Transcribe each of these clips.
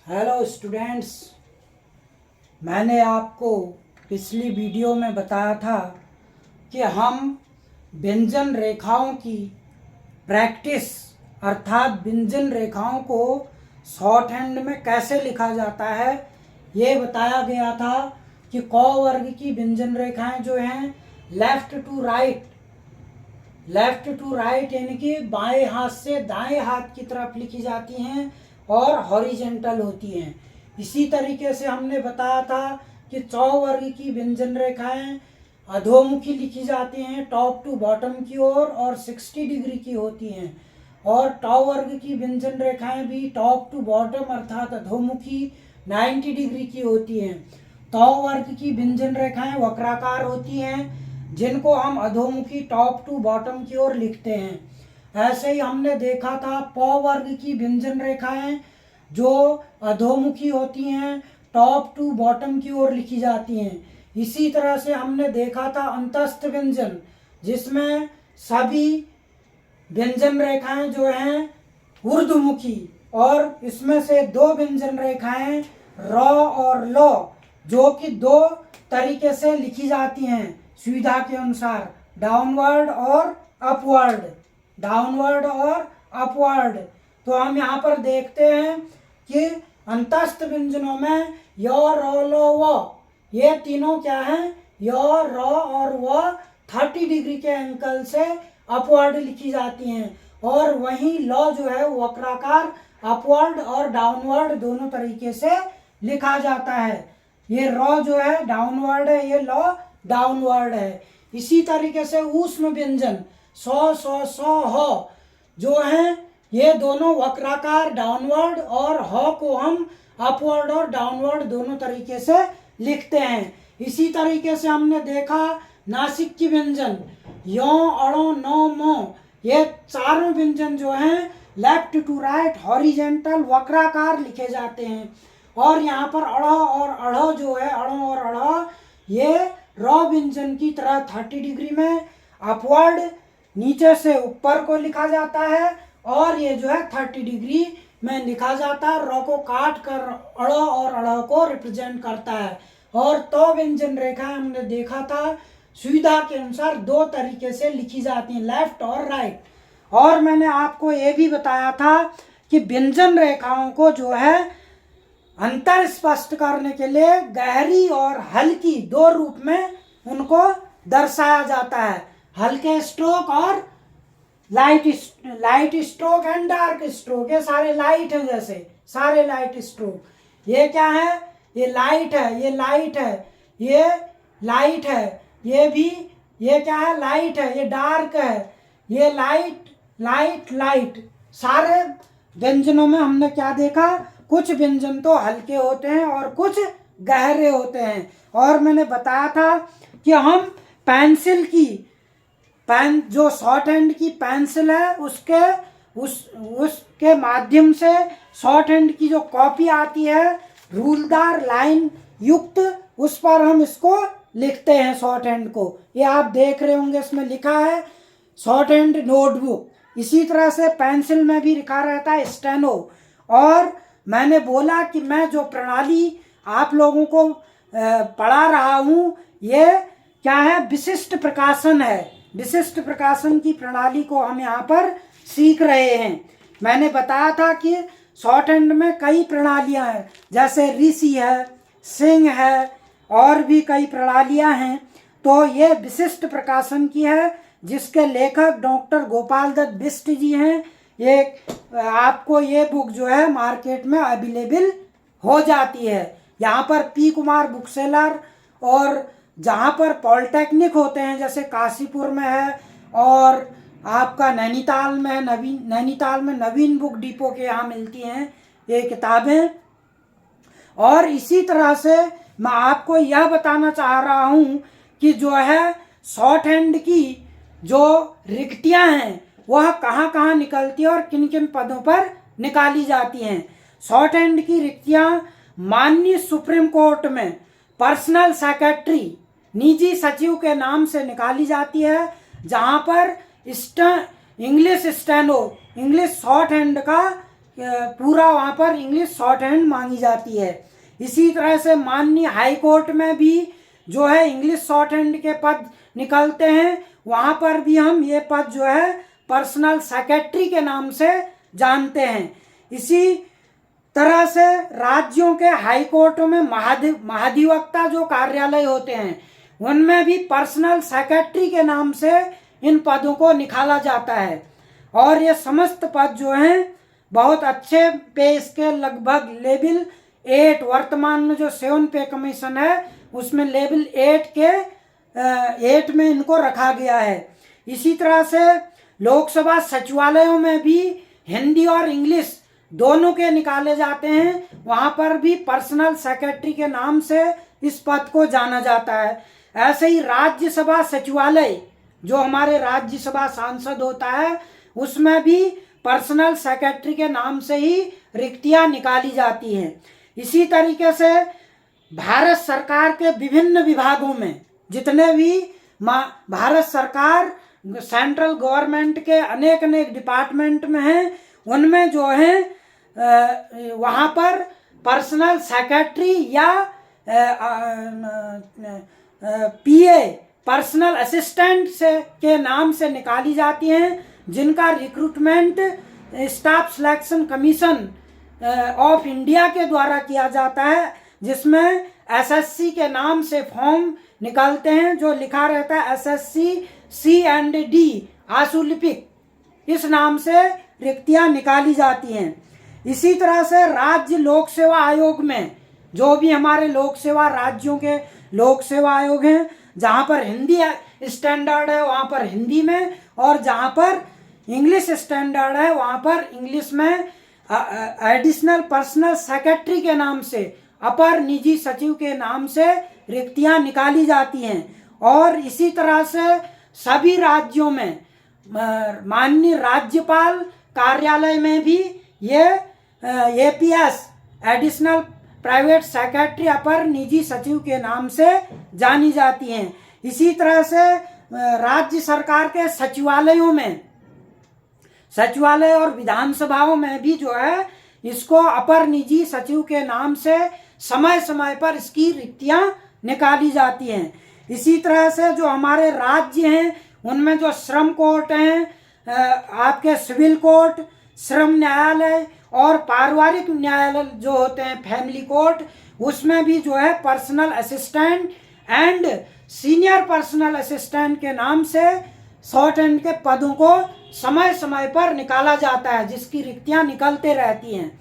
Hello students, मैंने आपको पिछली वीडियो में बताया था कि हम व्यंजन रेखाओं की प्रैक्टिस अर्थात व्यंजन रेखाओं को शॉर्ट हैंड में कैसे लिखा जाता है ये बताया गया था कि क वर्ग की व्यंजन रेखाएं जो हैं लेफ्ट टू राइट यानी कि बाएं हाथ से दाएं हाथ की तरफ लिखी जाती हैं और हॉरिजेंटल होती हैं। इसी तरीके से हमने बताया था कि चौ वर्ग की व्यंजन रेखाएं अधोमुखी लिखी जाती हैं टॉप टू बॉटम की ओर और 60 डिग्री की होती हैं, और टॉ वर्ग की व्यंजन रेखाएं भी टॉप टू बॉटम अर्थात अधोमुखी 90 डिग्री की होती हैं। तौ वर्ग की व्यंजन रेखाएं वक्राकार होती हैं जिनको हम अधोमुखी टॉप टू बॉटम की ओर लिखते हैं। ऐसे ही हमने देखा था पौ वर्ग की व्यंजन रेखाएं जो अधोमुखी होती हैं टॉप टू बॉटम की ओर लिखी जाती हैं। इसी तरह से हमने देखा था अंतस्थ व्यंजन जिसमें सभी व्यंजन रेखाएं जो हैं ऊर्ध्वमुखी, और इसमें से दो व्यंजन रेखाएं र और ल जो कि दो तरीके से लिखी जाती हैं सुविधा के अनुसार, डाउनवर्ड और अपवर्ड। तो हम यहाँ पर देखते हैं कि अंतस्थ व्यंजनों में य र ल व ये तीनों क्या हैं, य र और व 30 डिग्री के एंगल से अपवर्ड लिखी जाती हैं, और वहीं ल जो है वक्राकार अपवर्ड और डाउनवर्ड दोनों तरीके से लिखा जाता है। ये र जो है डाउनवर्ड है, ये ल डाउनवर्ड है। इसी तरीके से ऊष्म व्यंजन सौ ह जो हैं ये दोनों वक्राकार डाउनवर्ड, और ह को हम अपवर्ड और डाउनवर्ड दोनों तरीके से लिखते हैं। इसी तरीके से हमने देखा नासिक की व्यंजन यो अड़ो नो मो, ये चारों व्यंजन जो हैं लेफ्ट टू राइट हॉरिजेंटल वक्राकार लिखे जाते हैं, और यहाँ पर अड़ और अढ़ जो है अड़ो और अढ़ ये र व्यंजन की तरह 30 डिग्री में अपवर्ड नीचे से ऊपर को लिखा जाता है, और ये जो है 30 डिग्री में लिखा जाता है। र को काट कर अड़ और अढ़ को रिप्रेजेंट करता है। और तो व्यंजन रेखा हमने देखा था सुविधा के अनुसार दो तरीके से लिखी जाती हैं, लेफ्ट और राइट। और मैंने आपको ये भी बताया था कि व्यंजन रेखाओं को जो है अंतर स्पष्ट करने के लिए गहरी और हल्की दो रूप में उनको दर्शाया जाता है, हल्के स्ट्रोक और light stroke and dark stroke. ये सारे लाइट है, जैसे सारे लाइट स्ट्रोक। ये क्या है, ये लाइट है, ये लाइट है, ये लाइट है, ये भी ये क्या है, लाइट है, ये डार्क है, ये लाइट। सारे व्यंजनों में हमने क्या देखा, कुछ व्यंजन तो हल्के होते हैं और कुछ गहरे होते हैं। और मैंने बताया था कि हम पेंसिल की जो शॉर्ट हैंड की पेंसिल है उसके माध्यम से शॉर्ट हैंड की जो कॉपी आती है रूलदार लाइन युक्त, उस पर हम इसको लिखते हैं शॉर्ट हैंड को। ये आप देख रहे होंगे, इसमें लिखा है शॉर्ट हैंड नोटबुक। इसी तरह से पेंसिल में भी लिखा रहता है स्टेनो। और मैंने बोला कि मैं जो प्रणाली आप लोगों को पढ़ा रहा हूँ ये क्या है, विशिष्ट प्रकाशन है। विशिष्ट प्रकाशन की प्रणाली को हम यहाँ पर सीख रहे हैं। मैंने बताया था कि शॉर्ट हैंड में कई प्रणालियाँ हैं, जैसे ऋषि है, सिंह है, और भी कई प्रणालियाँ हैं। तो ये विशिष्ट प्रकाशन की है जिसके लेखक डॉक्टर गोपाल दत्त बिष्ट जी हैं। ये आपको ये बुक जो है मार्केट में अवेलेबल हो जाती है। यहाँ पर पी कुमार बुक सेलर, और जहाँ पर पॉलिटेक्निक होते हैं जैसे काशीपुर में है, और आपका नैनीताल में नवीन बुक डिपो के यहाँ मिलती हैं ये किताबें। और इसी तरह से मैं आपको यह बताना चाह रहा हूँ कि जो है शॉर्ट हैंड की जो रिक्तियाँ हैं वह कहाँ कहाँ निकलती है और किन किन पदों पर निकाली जाती हैं। शॉर्ट हैंड की रिक्तियाँ माननीय सुप्रीम कोर्ट में पर्सनल सेक्रेटरी निजी सचिव के नाम से निकाली जाती है, जहाँ पर इंग्लिश शॉर्ट हैंड का पूरा वहाँ पर इंग्लिश शॉर्ट हैंड मांगी जाती है। इसी तरह से माननीय हाई कोर्ट में भी जो है इंग्लिश शॉर्ट हैंड के पद निकलते हैं, वहाँ पर भी हम ये पद जो है पर्सनल सेक्रेटरी के नाम से जानते हैं। इसी तरह से राज्यों के हाई कोर्टों में महाधिवक्ता जो कार्यालय होते हैं उनमें भी पर्सनल सेक्रेटरी के नाम से इन पदों को निकाला जाता है। और ये समस्त पद जो हैं बहुत अच्छे पे स्केल, लगभग लेवल 8, वर्तमान में जो 7 पे कमीशन है उसमें लेवल 8 में इनको रखा गया है। इसी तरह से लोकसभा सचिवालयों में भी हिंदी और इंग्लिश दोनों के निकाले जाते हैं, वहाँ पर भी पर्सनल सेक्रेटरी के नाम से इस पद को जाना जाता है। ऐसे ही राज्यसभा सचिवालय जो हमारे राज्यसभा सांसद होता है उसमें भी पर्सनल सेक्रेटरी के नाम से ही रिक्तियां निकाली जाती हैं। इसी तरीके से भारत सरकार के विभिन्न विभागों में जितने भी भारत सरकार सेंट्रल गवर्नमेंट के अनेक डिपार्टमेंट में हैं उनमें जो है वहाँ पर पर्सनल सेक्रेटरी या पीए पर्सनल असिस्टेंट से के नाम से निकाली जाती हैं, जिनका recruitment staff selection commission of India के द्वारा किया जाता है, जिसमें एसएससी के नाम से फॉर्म निकलते हैं जो लिखा रहता है एसएससी C&D आशुलिपिक, इस नाम से रिक्तियां निकाली जाती हैं। इसी तरह से राज्य लोक सेवा आयोग में जो भी हमारे लोक सेवा राज्यों के लोक सेवा आयोग हैं, जहाँ पर हिंदी स्टैंडर्ड है वहाँ पर हिंदी में, और जहाँ पर इंग्लिश स्टैंडर्ड है वहाँ पर इंग्लिश में एडिशनल पर्सनल सेक्रेटरी के नाम से, अपर निजी सचिव के नाम से रिक्तियां निकाली जाती हैं। और इसी तरह से सभी राज्यों में माननीय राज्यपाल कार्यालय में भी ये APS एडिशनल प्राइवेट सेक्रेटरी अपर निजी सचिव के नाम से जानी जाती हैं। इसी तरह से राज्य सरकार के सचिवालयों में, सचिवालय और विधानसभाओं में भी जो है इसको अपर निजी सचिव के नाम से समय समय पर इसकी रिक्तियां निकाली जाती हैं। इसी तरह से जो हमारे राज्य हैं उनमें जो श्रम कोर्ट हैं, आपके सिविल कोर्ट, श्रम न्यायालय और पारिवारिक न्यायालय जो होते हैं फैमिली कोर्ट, उसमें भी जो है personal assistant and senior personal assistant के नाम से शॉर्ट हैंड के पदों को समय समय पर निकाला जाता है, जिसकी रिक्तियां निकलते रहती हैं।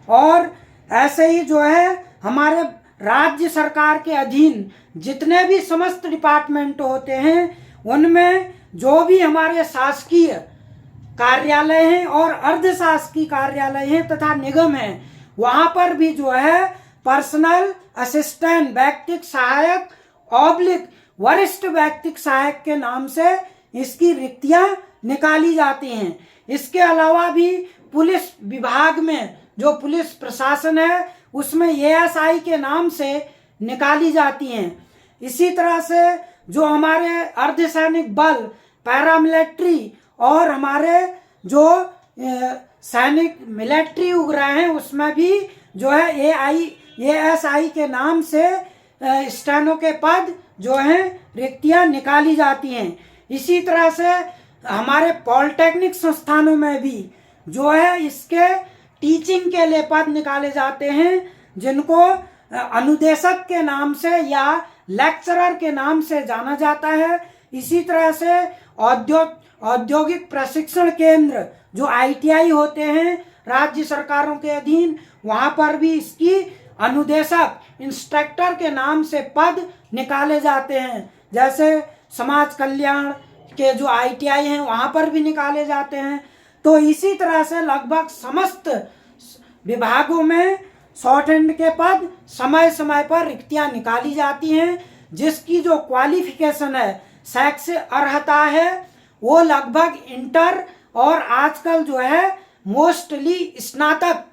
और ऐसे ही जो है हमारे राज्य सरकार के अधीन जितने भी समस्त डिपार्टमेंट होते हैं उनमें जो भी हमारे शासकीय कार्यालय हैं और अर्ध शासकीय कार्यालय हैं तथा निगम हैं, वहाँ पर भी जो है पर्सनल असिस्टेंट व्यक्तिक सहायक ऑब्लिक वरिष्ठ व्यक्तिक सहायक के नाम से इसकी रिक्तियां निकाली जाती हैं। इसके अलावा भी पुलिस विभाग में जो पुलिस प्रशासन है उसमें ASI के नाम से निकाली जाती हैं। इसी तरह से जो हमारे अर्धसैनिक बल, पैरामिलिट्री और हमारे जो सैनिक मिलिट्री उपग्रह हैं उसमें भी जो है ASI के नाम से स्टेनो के पद जो हैं रिक्तियां निकाली जाती हैं। इसी तरह से हमारे पॉलिटेक्निक संस्थानों में भी जो है इसके टीचिंग के लिए पद निकाले जाते हैं, जिनको अनुदेशक के नाम से या लेक्चरर के नाम से जाना जाता है। इसी तरह से औद्योगिक प्रशिक्षण केंद्र जो ITI होते हैं राज्य सरकारों के अधीन, वहाँ पर भी इसकी अनुदेशक इंस्ट्रक्टर के नाम से पद निकाले जाते हैं। जैसे समाज कल्याण के जो ITI हैं वहाँ पर भी निकाले जाते हैं। तो इसी तरह से लगभग समस्त विभागों में शॉर्ट हैंड के पद समय समय पर रिक्तियां निकाली जाती हैं, जिसकी जो क्वालिफिकेशन है, शैक्षिक अर्हता है, वो लगभग इंटर और आजकल जो है मोस्टली स्नातक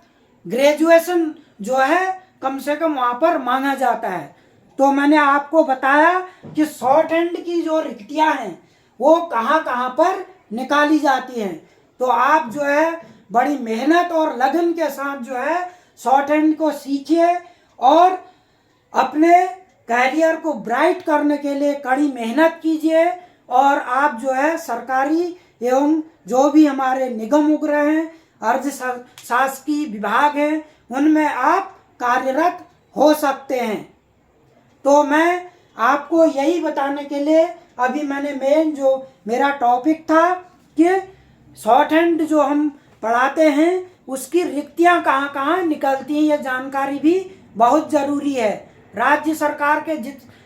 ग्रेजुएशन जो है कम से कम वहाँ पर मांगा जाता है। तो मैंने आपको बताया कि शॉर्ट हैंड की जो रिक्तियां हैं वो कहाँ कहाँ पर निकाली जाती हैं। तो आप जो है बड़ी मेहनत और लगन के साथ जो है शॉर्ट हैंड को सीखिए और अपने कैरियर को ब्राइट करने के लिए कड़ी मेहनत कीजिए। और आप जो है सरकारी एवं जो भी हमारे निगम उग्रह हैं, अर्ध शासकीय विभाग हैं, उनमें आप कार्यरत हो सकते हैं। तो मैं आपको यही बताने के लिए अभी मैंने मेन जो मेरा टॉपिक था कि शॉर्ट हैंड जो हम पढ़ाते हैं उसकी रिक्तियां कहाँ कहाँ निकलती हैं, ये जानकारी भी बहुत ज़रूरी है। राज्य सरकार के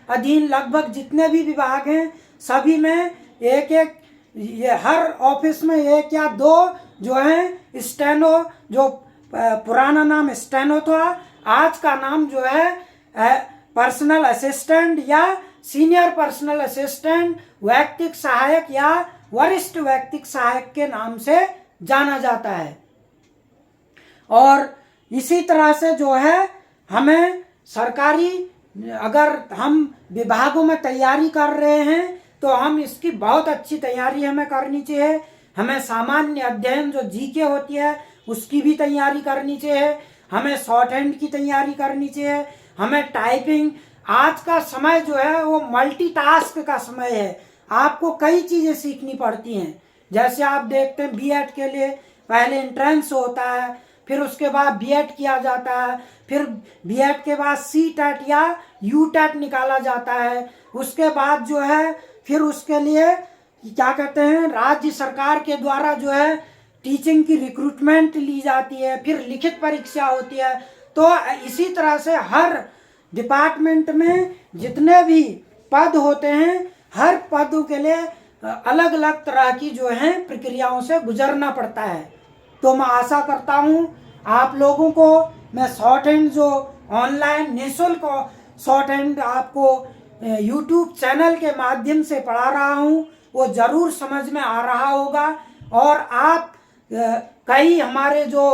अधीन लगभग जितने भी विभाग हैं सभी में एक एक, ये हर ऑफिस में एक या दो जो है स्टेनो, जो पुराना नाम स्टेनो था, आज का नाम जो है पर्सनल असिस्टेंट या सीनियर पर्सनल असिस्टेंट, वैयक्तिक सहायक या वरिष्ठ वैयक्तिक सहायक के नाम से जाना जाता है। और इसी तरह से जो है हमें सरकारी, अगर हम विभागों में तैयारी कर रहे हैं तो हम इसकी बहुत अच्छी तैयारी हमें करनी चाहिए। हमें सामान्य अध्ययन जो जीके होती है उसकी भी तैयारी करनी चाहिए, हमें शॉर्ट हैंड की तैयारी करनी चाहिए, हमें टाइपिंग, आज का समय जो है वो मल्टीटास्क का समय है, आपको कई चीज़ें सीखनी पड़ती हैं। जैसे आप देखते हैं बीएड के लिए पहले एंट्रेंस होता है, फिर उसके बाद बीएड किया जाता है, फिर बीएड के बाद सीटेट या यूटेट निकाला जाता है, उसके बाद जो है फिर उसके लिए क्या कहते हैं राज्य सरकार के द्वारा जो है टीचिंग की रिक्रूटमेंट ली जाती है, फिर लिखित परीक्षा होती है। तो इसी तरह से हर डिपार्टमेंट में जितने भी पद होते हैं हर पद के लिए अलग अलग तरह की जो है प्रक्रियाओं से गुजरना पड़ता है। तो मैं आशा करता हूँ आप लोगों को मैं शॉर्ट हैंड जो ऑनलाइन निःशुल्क शॉर्ट हैंड आपको यूट्यूब चैनल के माध्यम से पढ़ा रहा हूँ वो ज़रूर समझ में आ रहा होगा। और आप कई हमारे जो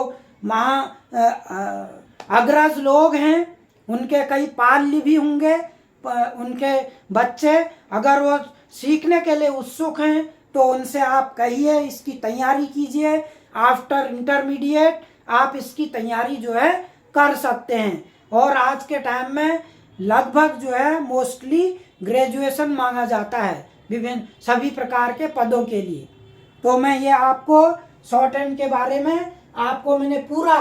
अग्रज लोग हैं उनके कई पाल्य भी होंगे, उनके बच्चे अगर वो सीखने के लिए उत्सुक हैं तो उनसे आप कहिए इसकी तैयारी कीजिए। आफ्टर इंटरमीडिएट आप इसकी तैयारी जो है कर सकते हैं। और आज के टाइम में लगभग जो है मोस्टली ग्रेजुएशन मांगा जाता है विभिन्न सभी प्रकार के पदों के लिए। तो मैं ये आपको शॉर्ट हैंड के बारे में आपको मैंने पूरा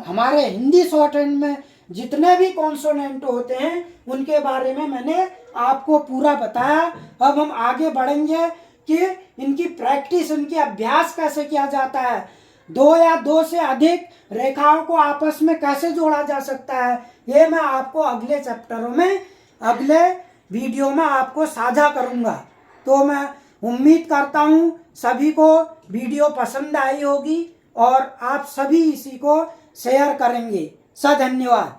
हमारे हिंदी शॉर्ट हैंड में जितने भी कॉन्सोनेंट होते हैं उनके बारे में मैंने आपको पूरा बताया। अब हम आगे बढ़ेंगे कि इनकी प्रैक्टिस, इनकी अभ्यास कैसे किया जाता है, दो या दो से अधिक रेखाओं को आपस में कैसे जोड़ा जा सकता है, ये मैं आपको अगले चैप्टरों में, अगले वीडियो में आपको साझा करूँगा। तो मैं उम्मीद करता हूँ सभी को वीडियो पसंद आई होगी और आप सभी इसी को शेयर करेंगे। धन्यवाद।